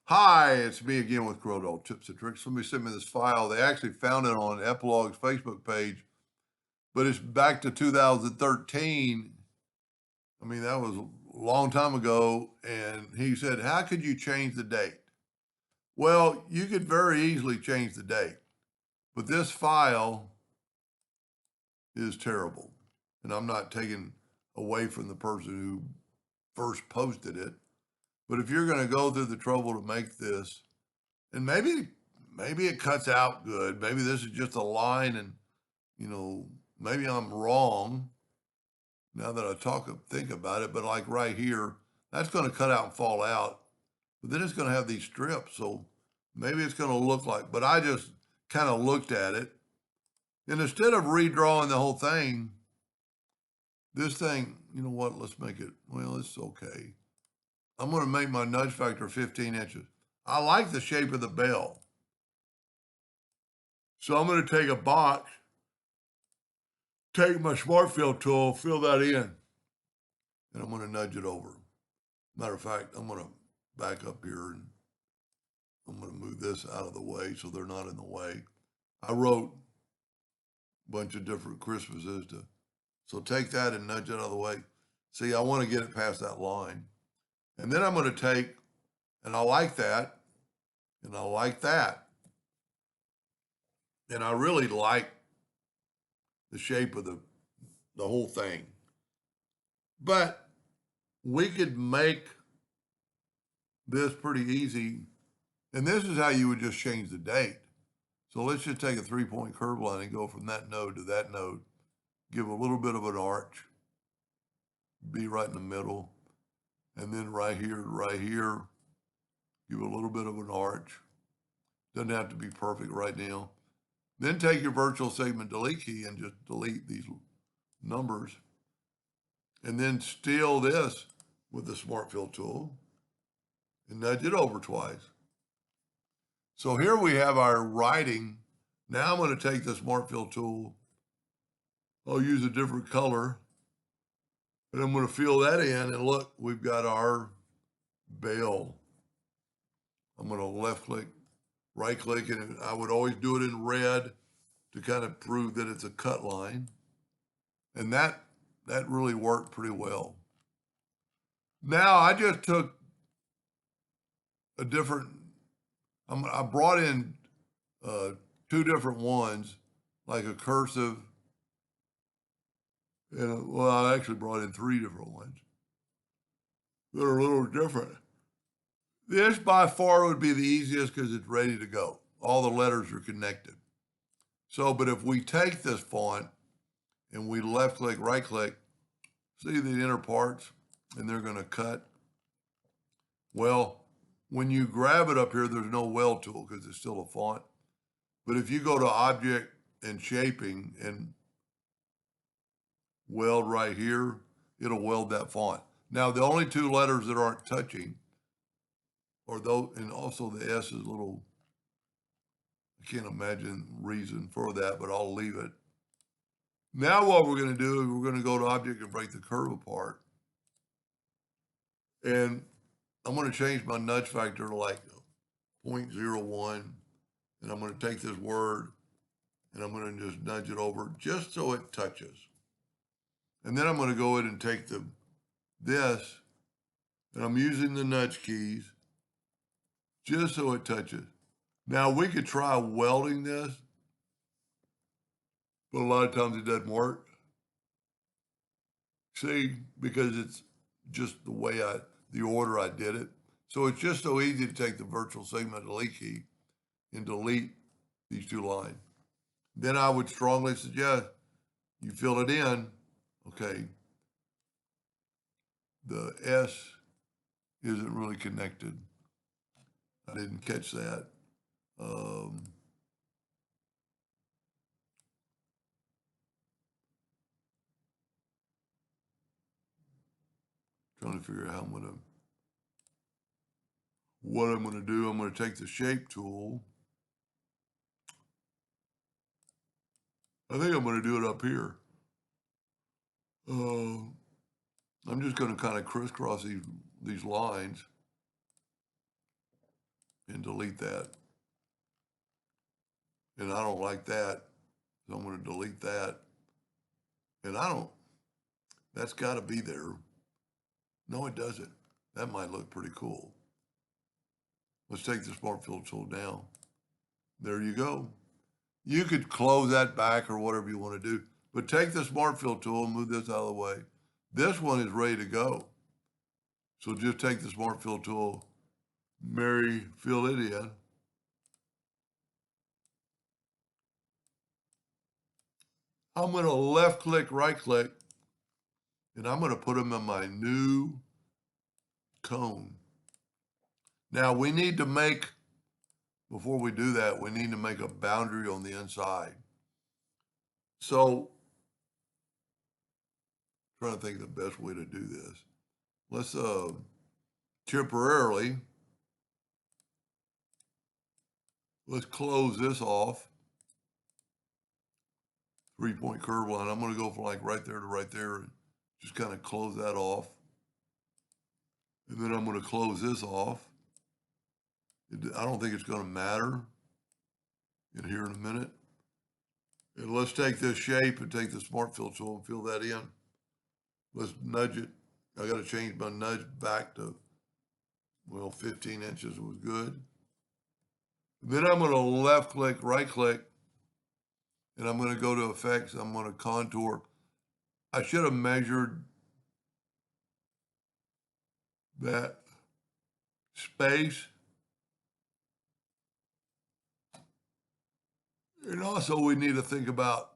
Hi, it's me again with Corel Tips and Tricks. Somebody sent me this file. They actually found it on Epilogue's Facebook page, but it's back to 2013. I mean, that was a long time ago. And he said, how could you change the date? Well, you could very easily change the date, but this file is terrible. And I'm not taking away from the person who first posted it. But if you're going to go through the trouble to make this, and maybe it cuts out good. Maybe this is just a line and maybe I'm wrong now that think about it, but like right here, that's going to cut out and fall out. But then it's going to have these strips. So maybe it's going to look like, but I just kind of looked at it. And instead of redrawing the whole thing, this thing, you know what? Let's make it, well, it's okay. I'm going to make my nudge factor 15 inches. I like the shape of the bell. So I'm going to take a box, take my smart fill tool, fill that in, and I'm going to nudge it over. Matter of fact, I'm going to back up here and I'm going to move this out of the way so they're not in the way. I wrote a bunch of different Christmases so take that and nudge it out of the way. See, I want to get it past that line. And then I'm going to take, and I like that, and I like that. And I really like the shape of the whole thing. But we could make this pretty easy. And this is how you would just change the date. So let's just take a 3-point curve line and go from that node to that node. Give a little bit of an arch. Be right in the middle. And then right here, give a little bit of an arch. Doesn't have to be perfect right now. Then take your virtual segment delete key and just delete these numbers. And then steal this with the Smart Fill tool and nudge it over twice. So here we have our writing. Now I'm going to take the Smart Fill tool. I'll use a different color. And I'm going to fill that in. And look, we've got our bell. I'm going to left click, right click, and I would always do it in red to kind of prove that it's a cut line. And that really worked pretty well. Now I just took a different, I brought in two different ones, like a cursive, and well, I actually brought in three different ones that are a little different. This by far would be the easiest because it's ready to go. All the letters are connected. So, but if we take this font and we left click, right click, see the inner parts, and they're going to cut. Well, when you grab it up here, there's no weld tool because it's still a font. But if you go to object and shaping and weld right here, it'll weld that font. Now, the only two letters that aren't touching are those, and also the S is a little, I can't imagine reason for that, but I'll leave it. Now what we're going to do is we're going to go to object and break the curve apart. And I'm going to change my nudge factor to like 0.01. And I'm going to take this word and I'm going to just nudge it over just so it touches. And then I'm going to go ahead and take this, and I'm using the nudge keys just so it touches. Now we could try welding this, but a lot of times it doesn't work. See, because it's just the way the order I did it. So it's just so easy to take the virtual segment delete key and delete these two lines. Then I would strongly suggest you fill it in. Okay. The S isn't really connected. I didn't catch that. Trying to figure out what I'm going to do. I'm going to take the shape tool. I think I'm going to do it up here. I'm just going to kind of crisscross these lines. and delete that. And I don't like that, so I'm going to delete that. And that's got to be there. No, it doesn't. That might look pretty cool. Let's take the Smart Fill tool down. There you go. You could close that back or whatever you want to do, but take the Smart Fill tool and move this out of the way. This one is ready to go. So just take the Smart Fill tool, fill it in. I'm going to left click, right click, and I'm going to put them in my new cone. Now we need to make, before we do that, we need to make a boundary on the inside. So, trying to think of the best way to do this. Let's temporarily, let's close this off. 3-point curve line. I'm going to go from like right there to right there and just kind of close that off. And then I'm going to close this off. I don't think it's going to matter in here in a minute. And let's take this shape and take the Smart Fill tool and fill that in. Let's nudge it. I got to change my nudge back to, well, 15 inches was good. Then I'm going to left click, right click, and I'm going to go to effects. I'm going to contour. I should have measured that space. And also we need to think about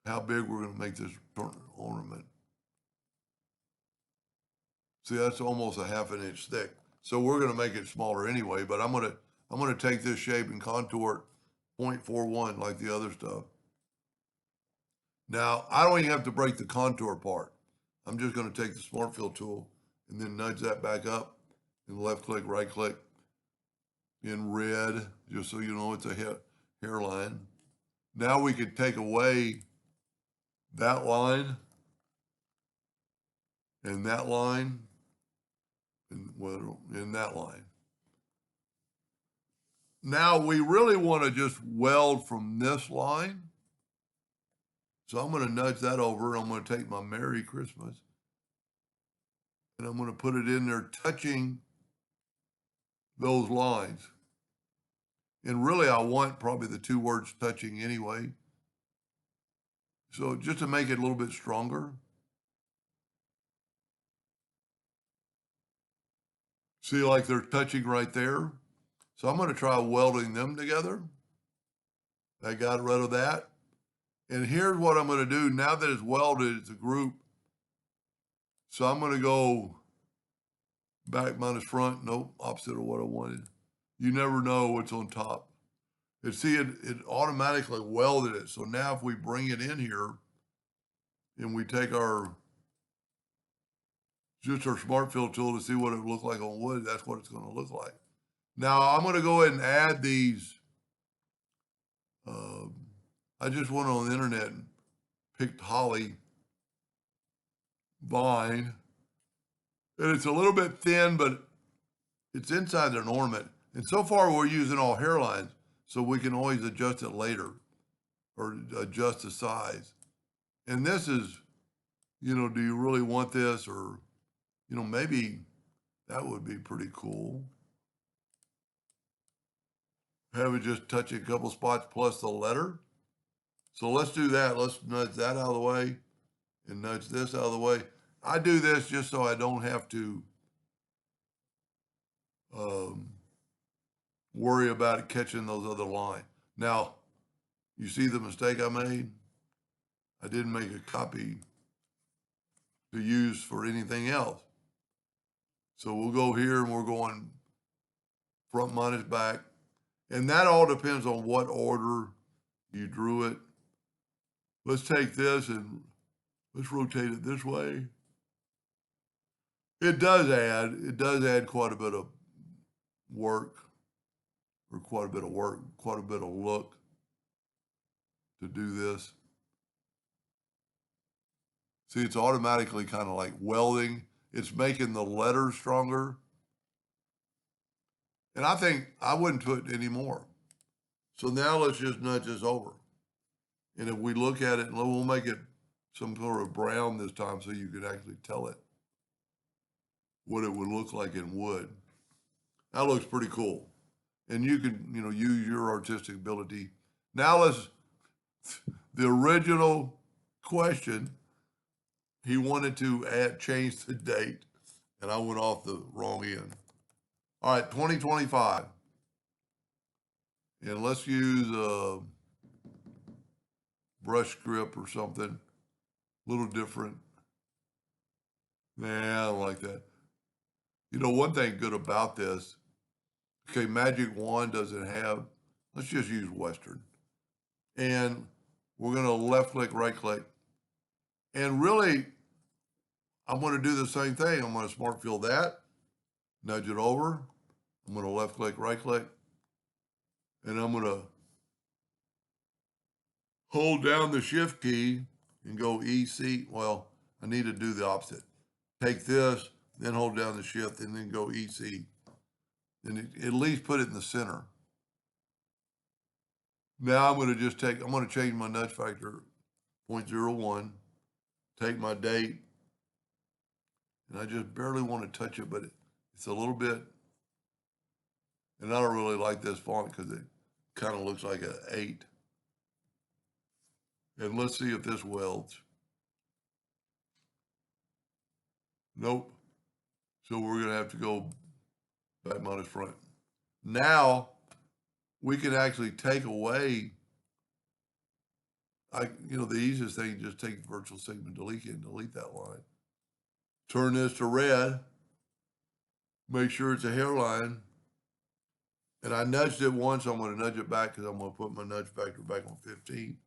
how big we're going to make this ornament. See, that's almost a 1/2 inch thick. So we're going to make it smaller anyway, but I'm going to take this shape and contour it 0.41 like the other stuff. Now, I don't even have to break the contour part. I'm just going to take the Smart Fill tool and then nudge that back up and left click, right click in red, just so you know it's a hairline. Now we could take away that line and that line and well, in that line. Now we really want to just weld from this line. So I'm going to nudge that over. I'm going to take my Merry Christmas and I'm going to put it in there touching those lines. And really I want probably the 2 words touching anyway. So just to make it a little bit stronger. See, like they're touching right there. So I'm going to try welding them together. I got rid of that. And here's what I'm going to do now that it's welded, it's a group. So I'm going to go back minus front. Nope, opposite of what I wanted. You never know what's on top. And see, it automatically welded it. So now if we bring it in here and we take just our Smart Fill tool to see what it look like on wood, that's what it's going to look like. Now I'm going to go ahead and add these. I just went on the internet and picked holly vine. And it's a little bit thin, but it's inside an ornament. And so far we're using all hairlines, so we can always adjust it later or adjust the size. And this is, you know, do you really want this? Or, you know, maybe that would be pretty cool. Have it just touch a couple spots plus the letter. So let's do that. Let's nudge that out of the way and nudge this out of the way. I do this just so I don't have to worry about it catching those other lines. Now, you see the mistake I made? I didn't make a copy to use for anything else. So we'll go here and we're going front minus back. And that all depends on what order you drew it. Let's take this and let's rotate it this way. It does add quite a bit of work, or quite a bit of look to do this. See, it's automatically kind of like welding. It's making the letters stronger. And I think I wouldn't put any more. So now let's just nudge this over. And if we look at it, we'll make it some sort of brown this time so you could actually tell it what it would look like in wood. That looks pretty cool. And you can, use your artistic ability. Now the original question, he wanted to change the date, and I went off the wrong end. All right, 2025. And let's use a brush grip or something, a little different. Nah, I don't like that. One thing good about this, okay, Magic Wand doesn't have, let's just use Western. And we're going to left click, right click. And really, I'm going to do the same thing. I'm going to smart fill that, nudge it over. I'm going to left click, right click. And I'm going to hold down the shift key and go EC. Well, I need to do the opposite. Take this, then hold down the shift, and then go EC. And at least put it in the center. Now I'm going to change my nudge factor 0.01, take my date, and I just barely want to touch it, but it's a little bit, and I don't really like this font because it kind of looks like an 8. And let's see if this welds. Nope. So we're going to have to go back minus front. Now we can actually take away, the easiest thing is just take virtual segment delete and delete that line. Turn this to red. Make sure it's a hairline. And I nudged it once. I'm going to nudge it back because I'm going to put my nudge factor back on 15.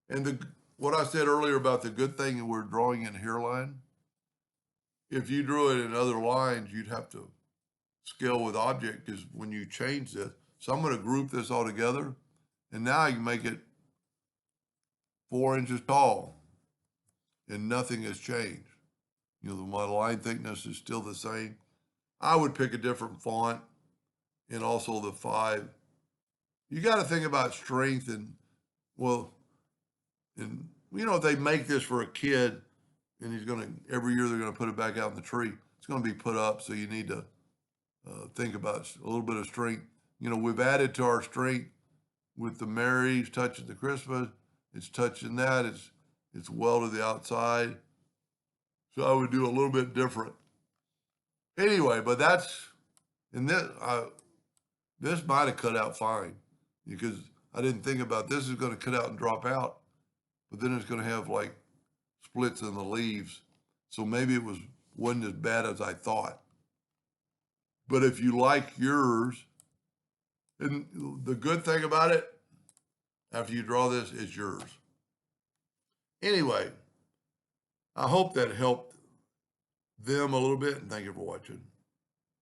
And what I said earlier about the good thing that we're drawing in hairline, if you drew it in other lines, you'd have to scale with object because when you change this, so I'm going to group this all together, and now I can make it 4 inches tall, and nothing has changed. My line thickness is still the same. I would pick a different font, and also the 5. You got to think about strength if they make this for a kid, and every year they're going to put it back out in the tree, it's going to be put up, so you need to think about a little bit of strength. We've added to our strength with the Marys touching the Christmas. It's touching that. It's well to the outside. So I would do a little bit different. Anyway, but this might have cut out fine because I didn't think about this is going to cut out and drop out, but then it's going to have like splits in the leaves. So maybe it wasn't as bad as I thought. But if you like yours, and the good thing about it, after you draw this, it's yours. Anyway, I hope that helped them a little bit, and thank you for watching.